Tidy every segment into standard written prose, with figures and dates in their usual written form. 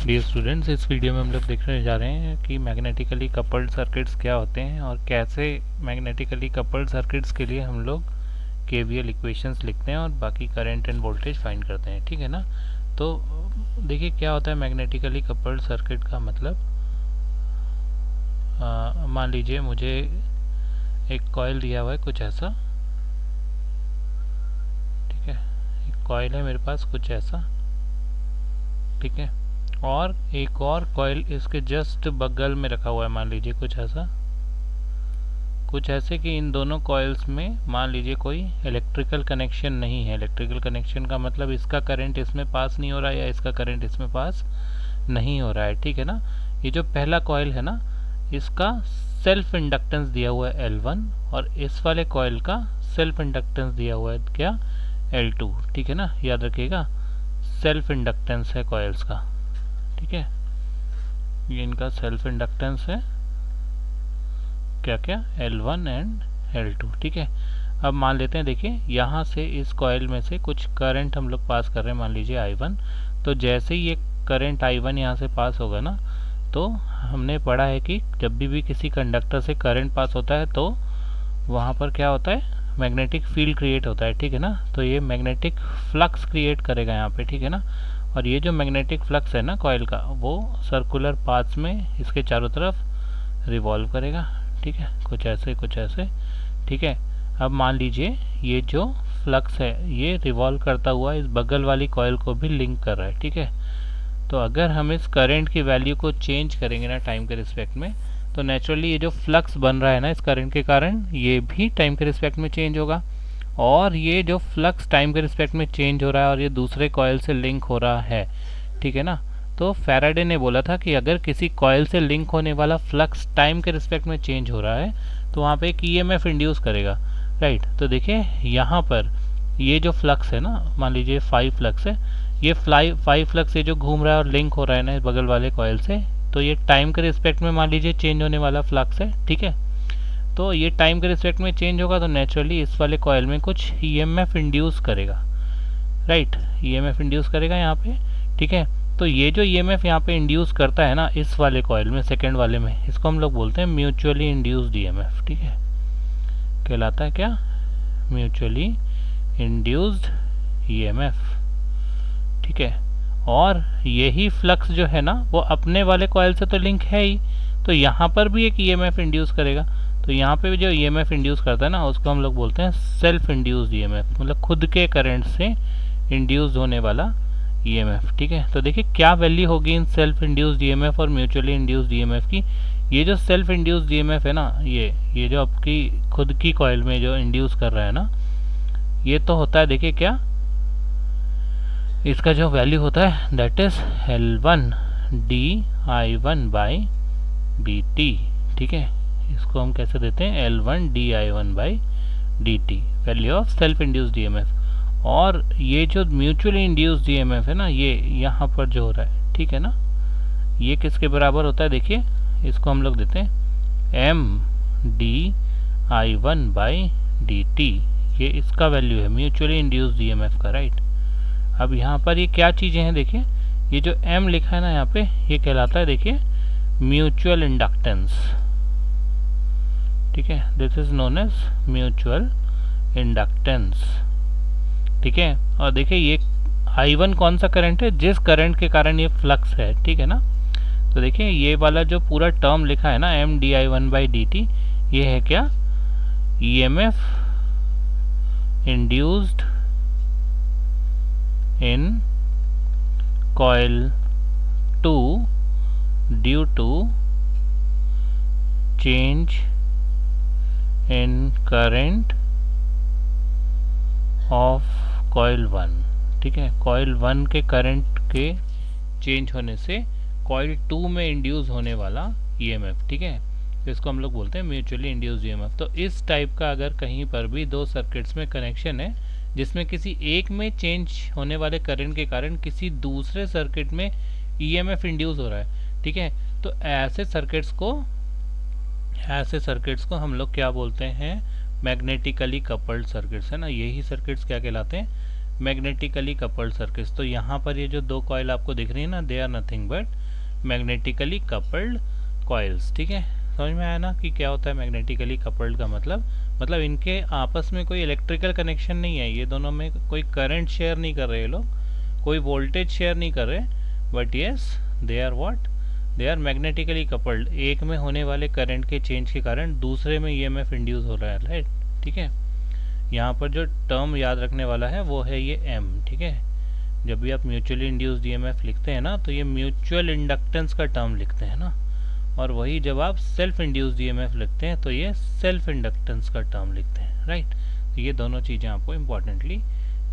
Dear students, इस video में हम लोग देखने जा रहे हैं कि मैग्नेटिकली कपल्ड सर्किट्स क्या होते हैं और कैसे मैग्नेटिकली कपल्ड सर्किट्स के लिए हम लोग केवीएल इक्वेशंस लिखते हैं और बाकी करंट एंड वोल्टेज फाइंड करते हैं। ठीक है ना। तो देखिए क्या होता है मैग्नेटिकली कपल्ड सर्किट का मतलब। मान लीजिए मुझे एक कॉइल दिया हुआ है कुछ ऐसा। ठीक है, एक कॉइल है मेरे पास कुछ ऐसा। ठीक है, और एक और कॉइल इसके जस्ट बगल में रखा हुआ है, मान लीजिए कुछ ऐसा, कुछ ऐसे कि इन दोनों कॉइल्स में मान लीजिए कोई इलेक्ट्रिकल कनेक्शन नहीं है। इलेक्ट्रिकल कनेक्शन का मतलब इसका करंट इसमें पास नहीं हो रहा है या इसका करंट इसमें पास नहीं हो रहा है। ठीक है ना। ये जो पहला कॉइल है ना, इसका सेल्फ इंडक्टेंस दिया हुआ है L1 और इस वाले कॉइल का सेल्फ इंडक्टेंस दिया हुआ है क्या, L2। ठीक है ना, याद रखिएगा सेल्फ इंडक्टेंस है कॉइल्स का। ठीक है, ये इनका सेल्फ इंडक्टेंस है क्या क्या, L1 एंड L2। ठीक है, अब मान लेते हैं, देखिए यहाँ से इस कॉइल में से कुछ करंट हम लोग पास कर रहे हैं, मान लीजिए I1। तो जैसे ही ये करंट I1 यहाँ से पास होगा ना, तो हमने पढ़ा है कि जब भी किसी कंडक्टर से करंट पास होता है तो वहाँ पर क्या होता है, मैग्नेटिक फील्ड क्रिएट होता है। ठीक है ना, तो ये मैग्नेटिक फ्लक्स क्रिएट करेगा यहाँ पे। ठीक है ना, और ये जो मैग्नेटिक फ्लक्स है ना कॉइल का, वो सर्कुलर पाथ्स में इसके चारों तरफ रिवॉल्व करेगा। ठीक है, कुछ ऐसे कुछ ऐसे। ठीक है, अब मान लीजिए ये जो फ्लक्स है ये रिवॉल्व करता हुआ इस बगल वाली कॉइल को भी लिंक कर रहा है। ठीक है, तो अगर हम इस करंट की वैल्यू को चेंज करेंगे ना टाइम के रिस्पेक्ट में, तो नेचुरली ये जो फ्लक्स बन रहा है ना इस करंट के कारण, ये भी टाइम के रिस्पेक्ट में चेंज होगा। और ये जो फ्लक्स टाइम के रिस्पेक्ट में चेंज हो रहा है और ये दूसरे कॉइल से लिंक हो रहा है। ठीक है ना, तो फैराडे ने बोला था कि अगर किसी कॉइल से लिंक होने वाला फ्लक्स टाइम के रिस्पेक्ट में चेंज हो रहा है तो वहाँ पे एक ईएमएफ इंड्यूस करेगा। राइट, तो देखिए यहाँ पर ये जो फ्लक्स है ना, मान लीजिए 5 फ्लक्स है, ये 5 फ्लक्स ये जो घूम रहा है और लिंक हो रहा है ना बगल वाले कॉइल से, तो ये टाइम के रिस्पेक्ट में मान लीजिए चेंज होने वाला फ्लक्स है। ठीक है, तो ये टाइम के रिस्पेक्ट में चेंज होगा तो नेचुरली इस वाले कॉइल में कुछ ईएमएफ इंड्यूस करेगा। राइट, ईएमएफ इंड्यूस करेगा यहाँ पे। ठीक है, तो ये जो ईएमएफ यहाँ पे इंड्यूस करता है ना इस वाले कॉइल में, सेकेंड वाले में, इसको हम लोग बोलते हैं म्यूचुअली इंड्यूस्ड ईएमएफ। ठीक है, कहलाता है क्या, म्यूचुअली इंड्यूस्ड ईएमएफ। ठीक है, और यही फ्लक्स जो है ना वो अपने वाले कॉइल से तो लिंक है ही, तो यहाँ पर भी एक ईएमएफ इंड्यूस करेगा। तो यहाँ पे भी जो ईएमएफ इंड्यूस करता है ना उसको हम लोग बोलते हैं सेल्फ इंड्यूस्ड ईएमएफ, मतलब खुद के करंट से इंड्यूस्ड होने वाला ईएमएफ। ठीक है, तो देखिए क्या वैल्यू होगी इन सेल्फ इंड्यूस्ड ईएमएफ और म्यूचुअली इंड्यूस्ड ईएमएफ की। ये जो सेल्फ इंड्यूस्ड ईएमएफ है ना, ये जो आपकी खुद की कॉइल में जो इंड्यूस कर रहा है ना, ये तो होता है, देखिए क्या, इसका जो वैल्यू होता है that is L1 dI1 by dt। ठीक है, इसको हम कैसे देते हैं, L1 dI1 by dt, value of self induced EMF. और ये जो म्यूचुअली इंड्यूस्ड ईएमएफ है ना, ये यहाँ पर जो हो रहा है, ठीक है ना, ये किसके बराबर होता है, देखिए इसको हम लोग देते हैं M dI1 बाई dt, ये इसका वैल्यू है म्यूचुअली इंड्यूस्ड ईएमएफ का। राइट, अब यहाँ पर ये क्या चीज़ें हैं, देखिए ये जो M लिखा है ना यहाँ पे, ये कहलाता है देखिए म्यूचुअल इंडक्टेंस। ठीक है, this is known as mutual inductance. ठीक है, और देखिए ये I1 कौन सा करंट है, जिस करंट के कारण ये फ्लक्स है। ठीक है ना, तो देखिए ये वाला जो पूरा टर्म लिखा है ना M dI1 बाई dt, ये है क्या, EMF induced in coil 2 due to change in current of coil 1। ठीक है, coil 1 के करंट के चेंज होने से coil 2 में इंड्यूस होने वाला EMF। ठीक है, तो इसको हम लोग बोलते हैं म्यूचुअली इंड्यूस्ड EMF। तो इस टाइप का अगर कहीं पर भी दो सर्किट्स में कनेक्शन है जिसमें किसी एक में चेंज होने वाले करंट के कारण किसी दूसरे सर्किट में ईएमएफ इंड्यूस हो रहा है। ठीक है, तो ऐसे सर्किट्स को हम लोग क्या बोलते हैं, मैग्नेटिकली कपल्ड सर्किट्स है ना। यही सर्किट्स क्या कहलाते हैं, मैग्नेटिकली कपल्ड सर्किट्स। तो यहाँ पर ये जो दो कॉइल आपको दिख रही है ना, they are nothing but magnetically coupled coils. ठीक है, समझ में आया ना कि क्या होता है मैग्नेटिकली कपल्ड का मतलब इनके आपस में कोई इलेक्ट्रिकल कनेक्शन नहीं है, ये दोनों में कोई करंट शेयर नहीं कर रहे ये लोग, कोई वोल्टेज शेयर नहीं कर रहे, but yes they are what, they are magnetically coupled. एक में होने वाले करंट के चेंज के कारण दूसरे में ईएमएफ इंड्यूस हो रहा है, राइट। ठीक है, यहाँ पर जो टर्म याद रखने वाला है वो है ये एम। ठीक है, जब भी आप म्यूचुअली इंड्यूस्ड ईएमएफ लिखते हैं ना तो ये म्यूचुअल इंडक्टेंस का टर्म लिखते हैं ना, और वही जब आप सेल्फ इंड्यूस्ड ईएमएफ लिखते हैं तो ये सेल्फ इंडक्टेंस का टर्म लिखते हैं, राइट। तो ये दोनों चीज़ें आपको इम्पोर्टेंटली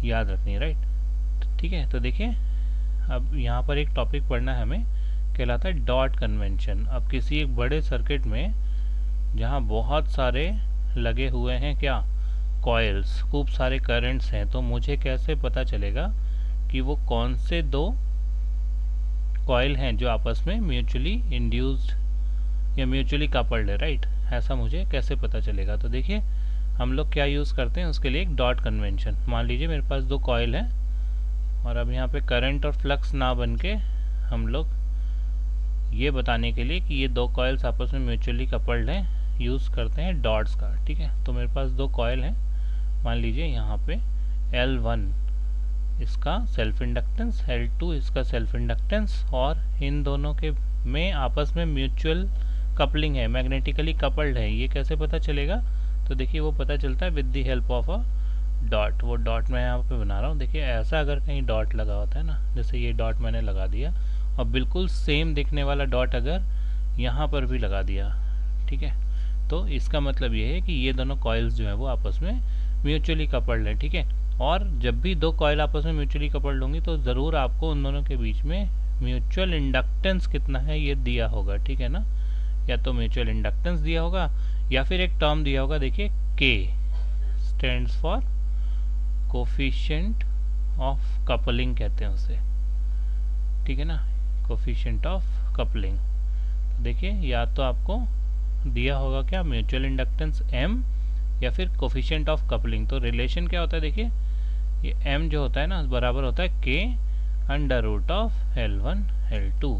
याद रखनी है, राइट। ठीक है, तो देखिए अब यहाँ पर एक टॉपिक पढ़ना है हमें, कहलाता है डॉट कन्वेंशन। अब किसी एक बड़े सर्किट में जहाँ बहुत सारे लगे हुए हैं क्या, कॉइल्स, खूब सारे करंट्स हैं, तो मुझे कैसे पता चलेगा कि वो कौन से दो कॉइल हैं जो आपस में म्यूचुअली इंड्यूस्ड या म्यूचुअली कपल्ड है, राइट। ऐसा मुझे कैसे पता चलेगा, तो देखिए हम लोग क्या यूज़ करते हैं उसके लिए, एक डॉट कन्वेंशन। मान लीजिए मेरे पास दो कॉइल हैं और अब यहाँ पे करंट और फ्लक्स ना बन के हम लोग ये बताने के लिए कि ये दो कॉइल्स आपस में म्यूचुअली कपल्ड हैं यूज़ करते हैं डॉट्स का। ठीक है, तो मेरे पास दो कॉइल हैं, मान लीजिए यहाँ पे L1 इसका सेल्फ इंडक्टेंस, L2 इसका सेल्फ इंडक्टेंस, और इन दोनों के में आपस में म्यूचुअल कपलिंग है, मैग्नेटिकली कपल्ड है। ये कैसे पता चलेगा, तो देखिए वो पता चलता है with the help of a dot. वो डॉट मैं यहाँ पे बना रहा हूँ, देखिए ऐसा अगर कहीं डॉट लगा होता है ना, जैसे ये डॉट मैंने लगा दिया, और बिल्कुल सेम दिखने वाला डॉट अगर यहाँ पर भी लगा दिया, ठीक है, तो इसका मतलब ये है कि ये दोनों कॉइल्स जो है वो आपस में म्यूचुअली कपल्ड है। ठीक है, और जब भी दो कॉइल आपस में म्यूचुअली कपल्ड होंगी तो ज़रूर आपको उन दोनों के बीच में म्यूचुअल इंडक्टेंस कितना है ये दिया होगा। ठीक है ना, या तो म्यूचुअल इंडक्टेंस दिया होगा या फिर एक टर्म दिया होगा, देखिए K stands for coefficient of coupling कहते हैं उसे। ठीक है ना, कोफिशिएंट ऑफ कपलिंग। देखिए या तो आपको दिया होगा क्या, म्यूचुअल इंडक्टेंस M या फिर कोफिशिएंट ऑफ कपलिंग। तो रिलेशन क्या होता है, देखिए ये M जो होता है ना बराबर होता है K under root of L1 L2।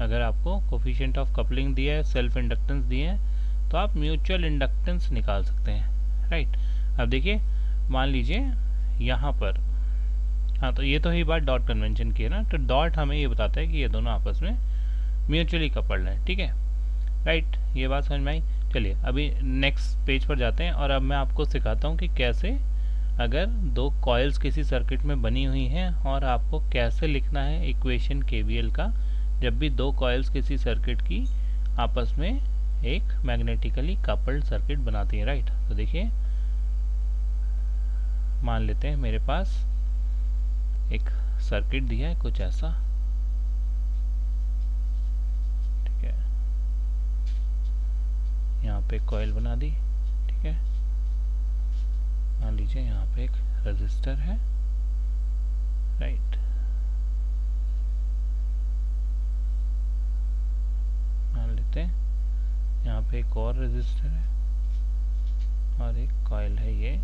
अगर आपको कोफिशिएंट ऑफ कपलिंग दिया है, सेल्फ इंडक्टेंस दिए हैं, तो आप म्यूचुअल इंडक्टेंस निकाल सकते हैं, राइट। अब देखिए मान लीजिए यहाँ पर, हाँ तो ये तो ही बात डॉट कन्वेंशन की है ना, तो डॉट हमें ये बताता है कि ये दोनों आपस में म्यूचुअली कपल्ड हैं। ठीक है, राइट, ये बात समझ में आई। चलिए अभी नेक्स्ट पेज पर जाते हैं और अब मैं आपको सिखाता हूँ कि कैसे अगर दो कॉइल्स किसी सर्किट में बनी हुई हैं और आपको कैसे लिखना है इक्वेशन KVL का जब भी दो कॉइल्स किसी सर्किट की आपस में एक मैग्नेटिकली कपल्ड सर्किट बनाती हैं, राइट। तो देखिए मान लेते हैं मेरे पास एक सर्किट दिया है कुछ ऐसा, ठीक है, यहाँ पे कॉइल बना दी। ठीक है, मान लीजिए यहाँ पे एक रेजिस्टर है, राइट। मान लेते हैं यहाँ पे एक और रेजिस्टर है और एक कॉइल है ये,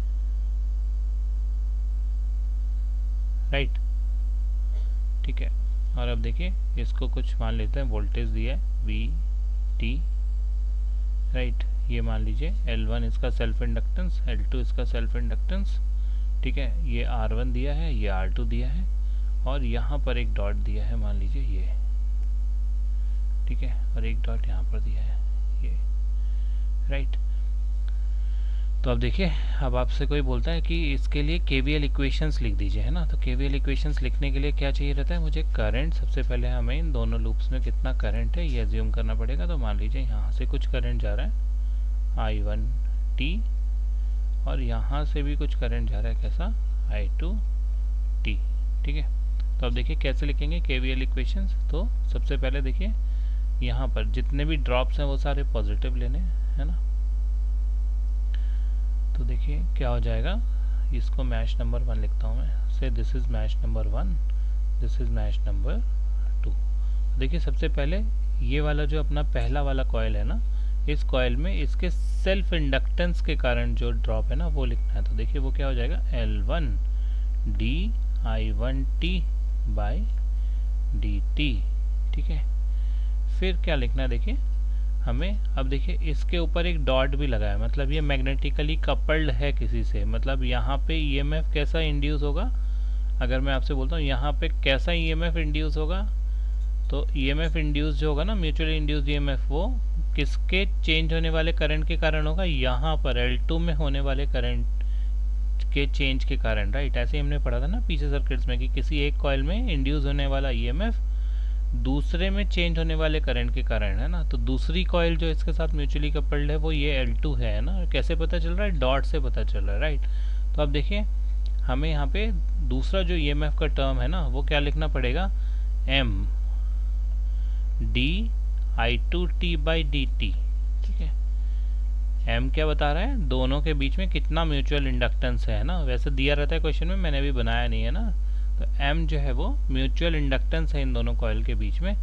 राइट। ठीक है, और अब देखिए इसको कुछ मान लेते हैं वोल्टेज दिया है VT, राइट। ये मान लीजिए L1 इसका सेल्फ इंडक्टेंस, L2 इसका सेल्फ इंडक्टेंस। ठीक है, ये R1 दिया है, ये R2 दिया है, और यहाँ पर एक डॉट दिया है, मान लीजिए ये, ठीक है, और एक डॉट यहाँ पर दिया है ये, राइट। तो अब देखिए अब आपसे कोई बोलता है कि इसके लिए KVL इक्वेशंस लिख दीजिए, है ना। तो KVL इक्वेशंस लिखने के लिए क्या चाहिए रहता है, मुझे करंट, सबसे पहले हमें इन दोनों लूप्स में कितना करंट है ये अज्यूम करना पड़ेगा। तो मान लीजिए यहाँ से कुछ करंट जा रहा है I1T और यहाँ से भी कुछ करंट जा रहा है, कैसा, I2T। ठीक है, तो अब देखिए कैसे लिखेंगे KVL इक्वेशंस। तो सबसे पहले देखिए यहाँ पर जितने भी ड्रॉप्स हैं वो सारे पॉजिटिव लेने, है ना। तो देखिए क्या हो जाएगा, इसको मैश नंबर 1 लिखता हूँ मैं, say this is mesh number 1, this is mesh number 2। देखिए सबसे पहले ये वाला जो अपना पहला वाला कॉइल है ना, इस कॉइल में इसके सेल्फ इंडक्टेंस के कारण जो ड्रॉप है ना वो लिखना है। तो देखिए वो क्या हो जाएगा, L1 d I1t by dt। ठीक है, फिर क्या लिखना है देखिए हमें, अब देखिए इसके ऊपर एक डॉट भी लगा है, मतलब ये मैग्नेटिकली कपल्ड है किसी से, मतलब यहाँ पे ईएमएफ कैसा इंड्यूस होगा, अगर मैं आपसे बोलता हूँ यहाँ पे कैसा ईएमएफ इंड्यूस होगा, तो ईएमएफ इंड्यूस जो होगा ना, म्यूचुअली इंड्यूस्ड ईएमएफ, वो किसके चेंज होने वाले करंट के कारण होगा, यहाँ पर L2 में होने वाले करंट के चेंज के कारण, राइट। ऐसे ही हमने पढ़ा था ना पीछे सर्किट्स में कि किसी एक कॉइल में इंड्यूस होने वाला ईएमएफ दूसरे में चेंज होने वाले करंट के कारण, है ना। तो दूसरी कॉइल जो इसके साथ म्यूचुअली कपल्ड है वो ये L2 है ना। कैसे पता चल रहा है, डॉट से पता चल रहा है, राइट। तो अब देखिए हमें यहाँ पे दूसरा जो ईएमएफ का टर्म है ना वो क्या लिखना पड़ेगा, m di2t/dt, ठीक है। m क्या बता रहा है, दोनों के बीच में कितना म्यूचुअल इंडक्टेंस है ना, वैसे दिया रहता है क्वेश्चन में, मैंने अभी बनाया नहीं है ना। तो m जो है वो म्यूचुअल इंडक्टेंस है इन दोनों कॉइल के बीच में,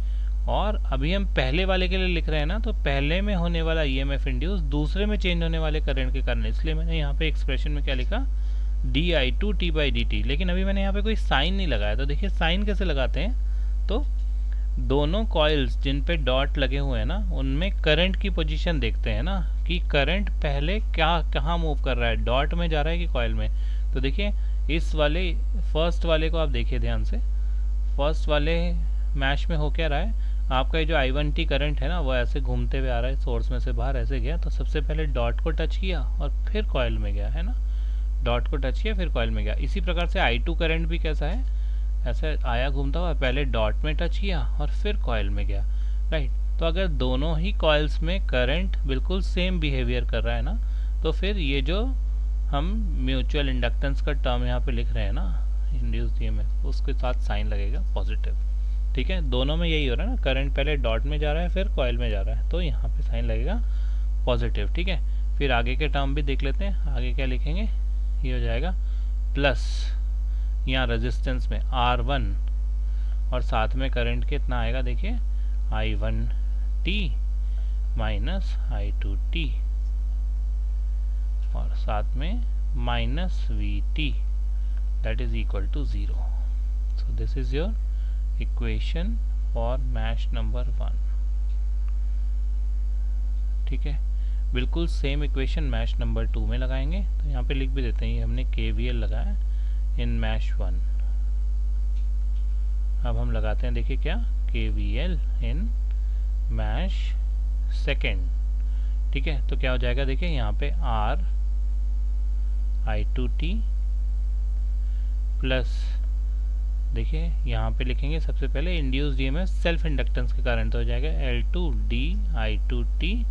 और अभी हम पहले वाले के लिए लिख रहे हैं ना, तो पहले में होने वाला ईएमएफ इंड्यूस दूसरे में चेंज होने वाले करंट के कारण, इसलिए मैंने यहाँ पे एक्सप्रेशन में क्या लिखा, di2t/dt। लेकिन अभी मैंने यहाँ पे कोई साइन नहीं लगाया, तो देखिए साइन कैसे लगाते हैं, तो दोनों कॉइल्स जिन पे डॉट लगे हुए हैं ना उनमें करंट की पोजीशन देखते हैं ना, कि करंट पहले कहाँ मूव कर रहा है, डॉट में जा रहा है कि कॉइल में। तो देखिए इस वाले फर्स्ट वाले को आप देखिए ध्यान से, फर्स्ट वाले मैश में हो क्या रहा है, आपका ये जो I1t करंट है ना वो ऐसे घूमते हुए आ रहा है, सोर्स में से बाहर ऐसे गया, तो सबसे पहले डॉट को टच किया और फिर कॉइल में गया, है ना। डॉट को टच किया फिर कॉइल में गया। इसी प्रकार से I2 करंट भी कैसा है, ऐसे आया घूमता हुआ, पहले डॉट में टच किया और फिर कॉइल में गया, राइट। तो अगर दोनों ही कॉइल्स में करंट बिल्कुल सेम बिहेवियर कर रहा है ना, तो फिर ये जो हम म्यूचुअल इंडक्टेंस का टर्म यहाँ पे लिख रहे हैं ना, इंड्यूस्ड ईएमएफ, उसके साथ साइन लगेगा पॉजिटिव, ठीक है। दोनों में यही हो रहा है ना, करंट पहले डॉट में जा रहा है फिर कॉइल में जा रहा है, तो यहाँ पे साइन लगेगा पॉजिटिव, ठीक है। फिर आगे के टर्म भी देख लेते हैं, आगे क्या लिखेंगे, ये हो जाएगा प्लस यहाँ रेजिस्टेंस में R1 और साथ में करंट कितना आएगा देखिए, I1t माइनस I2t और साथ में minus VT that is equal to 0. So this is your equation for mesh number 1, ठीक है। बिल्कुल सेम इक्वेशन मैश नंबर 2 में लगाएंगे, तो यहाँ पे लिख भी देते हैं, ये हमने KVL लगाया इन मैश 1। अब हम लगाते हैं देखिए क्या, KVL इन मैश 2, ठीक है। तो क्या हो जाएगा देखिए यहाँ पे R I2t प्लस, देखिए यहाँ पे लिखेंगे सबसे पहले इंड्यूस्ड ईएमएफ सेल्फ इंडक्टेंस के कारण, तो हो जाएगा L2 di2t/dt।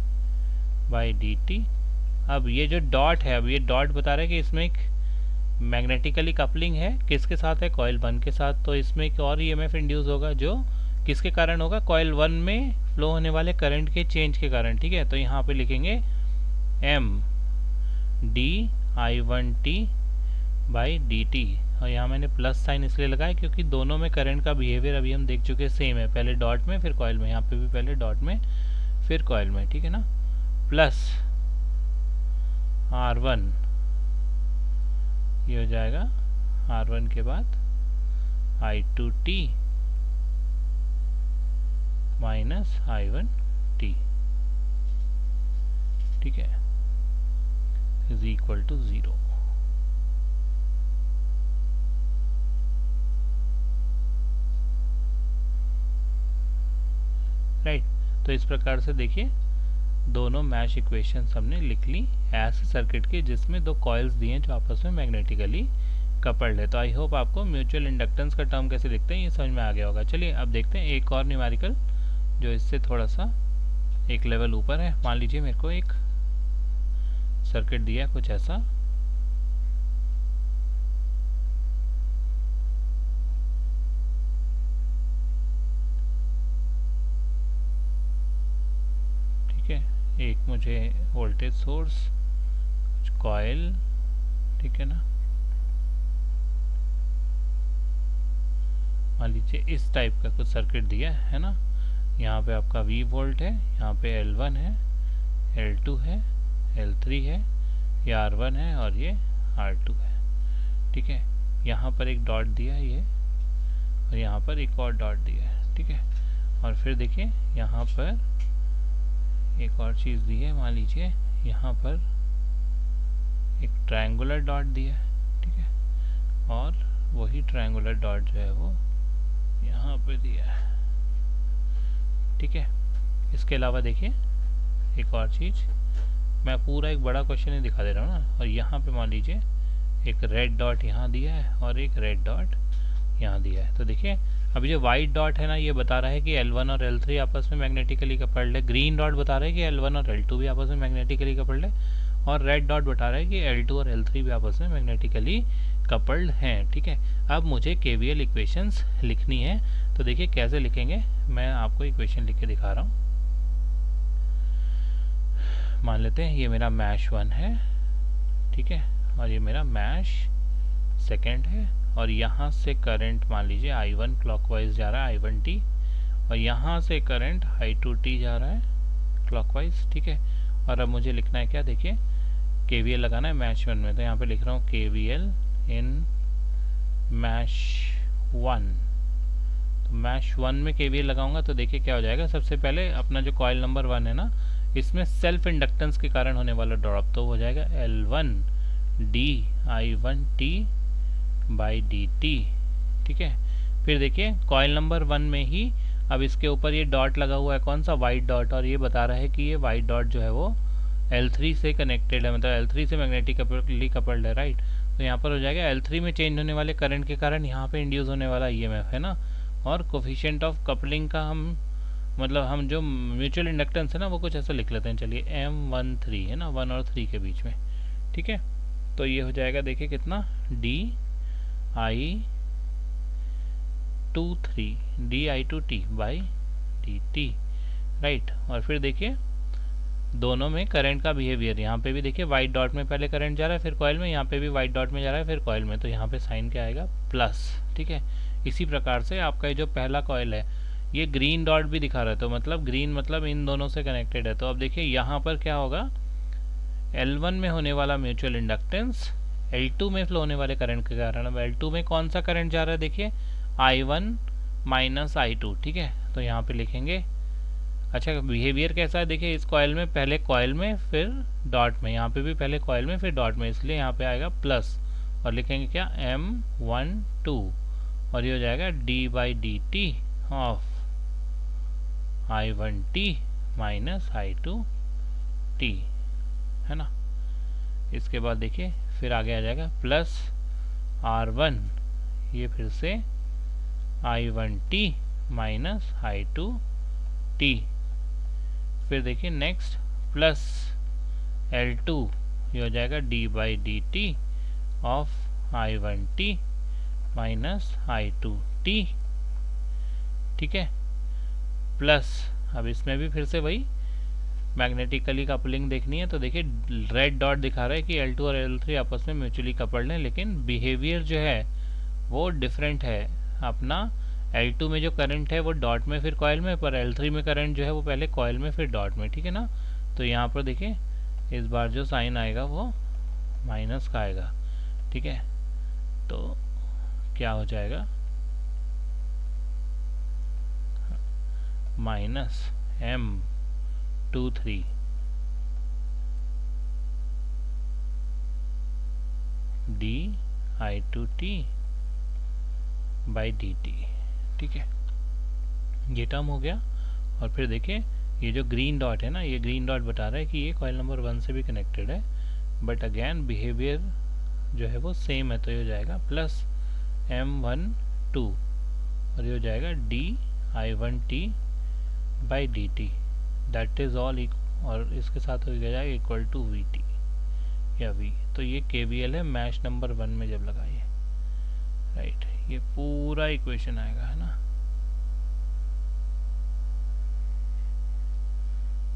अब ये जो डॉट है, अब ये डॉट बता रहा है कि इसमें एक मैग्नेटिकली कपलिंग है, किसके साथ है, कॉइल 1 के साथ, तो इसमें एक और ईएमएफ इंड्यूस होगा जो किसके कारण होगा, कॉइल 1 में फ्लो होने वाले करंट के चेंज के कारण, ठीक है। तो यहाँ पे लिखेंगे m di1t/dt, और यहाँ मैंने प्लस साइन इसलिए लगाया क्योंकि दोनों में करंट का बिहेवियर अभी हम देख चुके सेम है, पहले डॉट में फिर कॉइल में, यहाँ पे भी पहले डॉट में फिर कॉइल में, ठीक है ना। प्लस R1, ये हो जाएगा R1 के बाद I2t माइनस I1t, ठीक है, इज इक्वल टू 0। राइट, तो इस प्रकार से देखिए दोनों मैश इक्वेशंस हमने लिख ली ऐसे सर्किट के जिसमें दो कॉइल्स दिए हैं जो आपस में मैग्नेटिकली कपल्ड है। तो आई होप आपको म्यूचुअल इंडक्टेंस का टर्म कैसे दिखते हैं ये समझ में आ गया होगा। चलिए अब देखते हैं एक और न्यूमेरिकल जो इससे थोड़ा सा एक लेवल ऊपर है। मान लीजिए मेरे को एक सर्किट दिया कुछ ऐसा, ठीक है, एक मुझे वोल्टेज सोर्स, कुछ कॉइल, ठीक है ना, मान लीजिए इस टाइप का कुछ सर्किट दिया है ना। यहाँ पे आपका V वोल्ट है, यहाँ पे L1 है, L2 है, L3 है, ये R1 है और ये R2 है, ठीक है। यहाँ पर एक डॉट दिया है ये, और यहाँ पर एक और डॉट दिया है, ठीक है। और फिर देखिए यहाँ पर एक और चीज़ दी है, मान लीजिए यहाँ पर एक ट्रायंगुलर डॉट दिया है, ठीक है, और वही ट्रायंगुलर डॉट जो है वो यहाँ पे दिया है, ठीक है। इसके अलावा देखिए एक और चीज़, मैं पूरा एक बड़ा क्वेश्चन ही दिखा दे रहा हूँ ना, और यहाँ पे मान लीजिए एक रेड डॉट यहाँ दिया है और एक रेड डॉट यहाँ दिया है। तो देखिए अभी जो वाइट डॉट है ना, ये बता रहा है कि L1 और L3 आपस में मैग्नेटिकली कपल्ड है। ग्रीन डॉट बता रहा है कि L1 और L2 भी आपस में मैग्नेटिकली कपल्ड है, और रेड डॉट बता रहा है कि L2 और L3 भी आपस में मैग्नेटिकली कपल्ड हैं, ठीक है। अब मुझे KVL इक्वेशंस लिखनी है, तो देखिए कैसे लिखेंगे, मैं आपको इक्वेशन लिख के दिखा रहा हूँ। मान लेते हैं ये मेरा मैश 1 है, ठीक है, और ये मेरा मैश सेकेंड है, और यहाँ से करंट मान लीजिए I1 क्लॉकवाइज जा रहा है I1t, और यहाँ से करंट I2t जा रहा है क्लॉकवाइज, ठीक है। और अब मुझे लिखना है क्या, देखिए KVL लगाना है मैश 1 में, तो यहाँ पे लिख रहा हूँ KVL इन मैश 1। तो मैश 1 में KVL लगाऊंगा तो देखिए क्या हो जाएगा। सबसे पहले अपना जो कॉइल नंबर 1 है ना, इसमें सेल्फ इंडक्टेंस के कारण होने वाला ड्रॉप तो हो जाएगा L1 dI1t बाई dt, ठीक है। फिर देखिए कॉइल नंबर 1 में ही अब इसके ऊपर ये डॉट लगा हुआ है, कौन सा, वाइट डॉट, और ये बता रहा है कि ये वाइट डॉट जो है वो L3 से कनेक्टेड है, मतलब L3 से मैग्नेटिकली कपल्ड है, राइट। तो यहाँ पर हो जाएगा L3 में चेंज होने वाले करंट के कारण यहाँ पे इंड्यूस होने वाला EMF है ना, और कोफिशिएंट ऑफ कपलिंग का हम जो म्यूचुअल इंडक्टेंस है ना वो कुछ ऐसा लिख लेते हैं, चलिए M13 है ना, 1 और 3 के बीच में, ठीक है। तो ये हो जाएगा देखिए कितना, dI2t बाई dt, राइट। और फिर देखिए दोनों में करंट का बिहेवियर, यहाँ पे भी देखिए वाइट डॉट में पहले करंट जा रहा है फिर कॉइल में, यहाँ पे भी वाइट डॉट में जा रहा है फिर कॉइल में, तो यहाँ पे साइन क्या आएगा, प्लस, ठीक है। इसी प्रकार से आपका ये जो पहला कॉइल है ये ग्रीन डॉट भी दिखा रहा है, तो मतलब ग्रीन मतलब इन दोनों से कनेक्टेड है। तो अब देखिए यहाँ पर क्या होगा, L1 में होने वाला म्यूचुअल इंडक्टेंस L2 में फ्लो होने वाले करंट के कारण, अब L2 में कौन सा करंट जा रहा है, देखिए I1 माइनस I2, ठीक है। तो यहाँ पे लिखेंगे, अच्छा बिहेवियर कैसा है, देखिए इस कॉइल में पहले कॉइल में फिर डॉट में, यहाँ पे भी पहले कॉइल में फिर डॉट में, इसलिए यहाँ पे आएगा प्लस, और लिखेंगे क्या, M12, और ये हो जाएगा d/dt of I1t minus I2t, है ना। इसके बाद देखिए फिर आगे आ जाएगा प्लस R1, ये फिर से I1t माइनस I2t, फिर देखिए नेक्स्ट प्लस L2, ये हो जाएगा d/dt of I1t minus I2t, ठीक है, प्लस अब इसमें भी फिर से वही मैग्नेटिकली कपलिंग देखनी है, तो देखिए रेड डॉट दिखा रहा है कि L2 और L3 आपस में म्यूचुअली कपल्ड हैं, लेकिन बिहेवियर जो है वो डिफरेंट है। अपना L2 में जो करंट है वो डॉट में फिर कॉइल में, पर L3 में करंट जो है वो पहले कॉइल में फिर डॉट में, ठीक है ना। तो यहाँ पर देखिए इस बार जो साइन आएगा वो माइनस का आएगा, ठीक है। तो क्या हो जाएगा, minus M23 dI2t by dt, ठीक है, ये टर्म हो गया। और फिर देखिए ये जो ग्रीन डॉट है ना, ये ग्रीन डॉट बता रहा है कि ये कॉइल नंबर 1 से भी कनेक्टेड है, बट अगेन बिहेवियर जो है वो सेम है, तो ये हो जाएगा प्लस M12, और ये हो जाएगा dI1t by dt, that is all, और इसके साथ हो जाएगा इक्वल टू Vt या V। तो ये KVL है मैश नंबर 1 में जब लगाइए, राइट, ये पूरा इक्वेशन आएगा, है ना।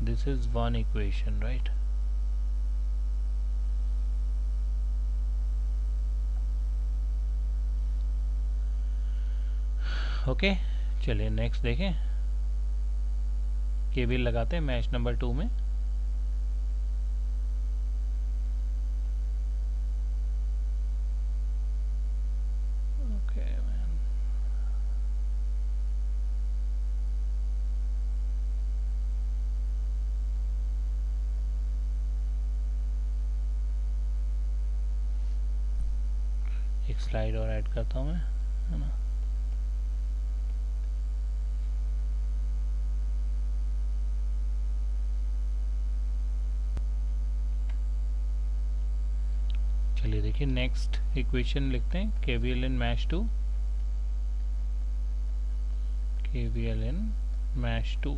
This is one equation, right. Okay, चलिए नेक्स्ट देखें, KVL लगाते हैं मैश नंबर 2 में। स्लाइड और ऐड करता हूँ मैं, है ना। चलिए देखिए नेक्स्ट इक्वेशन लिखते हैं, KVL इन मैश 2, KVL इन मैश 2।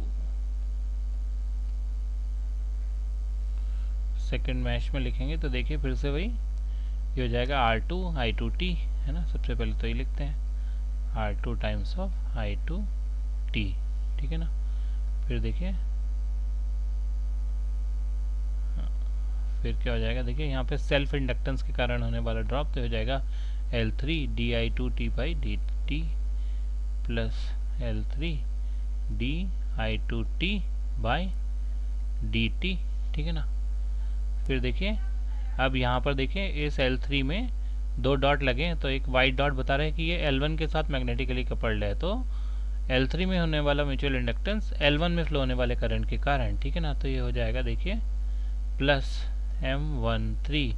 सेकंड मैश में लिखेंगे तो देखिए फिर से वही ये हो जाएगा R2 I2T, है ना। सबसे पहले तो ये लिखते हैं R2 टाइम्स ऑफ I2T, ठीक है ना। फिर देखिए फिर क्या हो जाएगा, देखिए यहाँ पे सेल्फ इंडक्टेंस के कारण होने वाला ड्रॉप तो हो जाएगा L3 di2t by dt plus L3 di2t by dt, ठीक है ना। फिर देखिए अब यहाँ पर देखिए इस L3 में दो डॉट लगे हैं, तो एक वाइट डॉट बता रहे हैं कि ये L1 के साथ मैग्नेटिकली कपल्ड है, तो L3 में होने वाला म्यूचुअल इंडक्टेंस L1 में फ्लो होने वाले करंट के कारण, ठीक है ना। तो ये हो जाएगा देखिए plus M13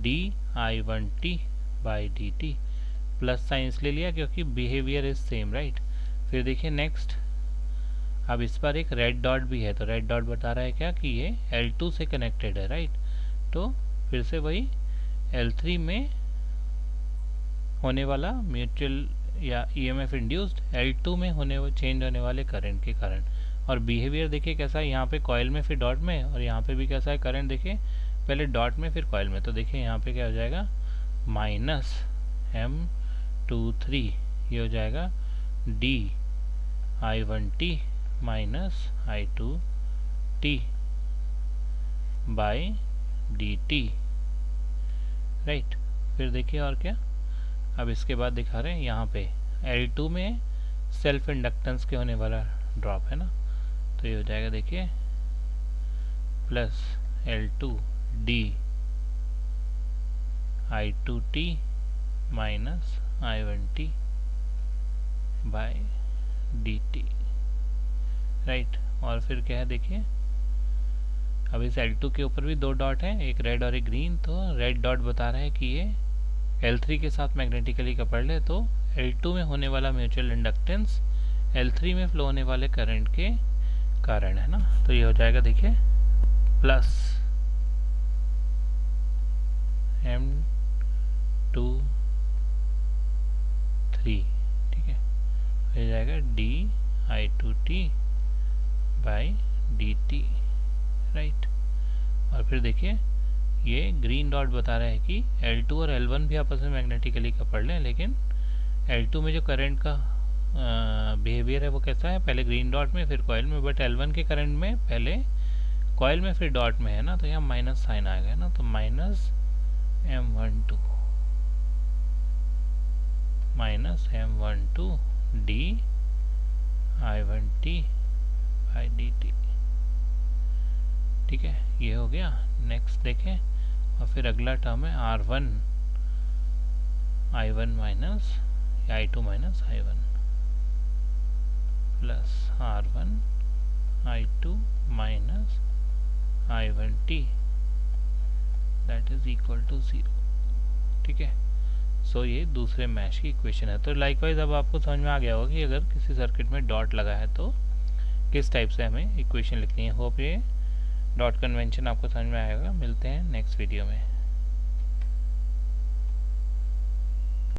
di1t by dt, plus sign इसलिए लिया क्योंकि बिहेवियर इज सेम, राइट। फिर देखिए नेक्स्ट, अब इस पर एक रेड डॉट भी है, तो रेड डॉट बता रहा है क्या कि ये L2 से कनेक्टेड है, राइट। तो फिर से वही L3 में होने वाला म्यूचुअल या EMF इंड्यूस्ड L2 में चेंज होने वाले करंट के कारण, और बिहेवियर देखिए कैसा है यहाँ पे कॉइल में फिर डॉट में, और यहाँ पे भी कैसा है करंट देखिए पहले डॉट में फिर कॉइल में। तो देखिए यहाँ पे क्या हो जाएगा माइनस M23, ये हो जाएगा di1t minus I2t by dt, right. फिर देखिए और क्या, अब इसके बाद दिखा रहे हैं यहाँ पे L2 में सेल्फ इंडक्टेंस के होने वाला ड्रॉप, है ना। तो ये हो जाएगा देखिए plus L2 d I2t minus I1t by dt, right. और फिर क्या है देखिए अब इस L2 के ऊपर भी दो डॉट हैं, एक रेड और एक ग्रीन, तो रेड डॉट बता रहा है कि ये L3 के साथ मैग्नेटिकली कपल्ड है, तो L2 में होने वाला म्यूचुअल इंडक्टेंस L3 में फ्लो होने वाले करंट के कारण, है ना। तो ये हो जाएगा देखिए प्लस M23, ठीक है, हो जाएगा di2t बाई dt, राइट। और फिर देखिए ये ग्रीन डॉट बता रहा है कि L2 और L1 भी आपस में मैग्नेटिकली कपल्ड है, लेकिन L2 में जो करंट का बिहेवियर है वो कैसा है, पहले ग्रीन डॉट में फिर कॉइल में, बट L1 के करंट में पहले कॉइल में फिर डॉट में, है ना। तो यहाँ माइनस साइन आ गया ना, तो minus M12 minus M12 di1t by dt, ठीक है, ये हो गया। नेक्स्ट देखें, और फिर अगला टर्म है R1 I1 minus I2 minus I1 plus R1 I2 minus I1t that is equal to 0, ठीक है। सो ये दूसरे मैश की इक्वेशन है। तो लाइकवाइज अब आपको समझ में आ गया होगा कि अगर किसी सर्किट में डॉट लगा है तो किस टाइप से हमें इक्वेशन लिखनी है। होप ये डॉट कन्वेंशन आपको समझ में आएगा। मिलते हैं नेक्स्ट वीडियो में।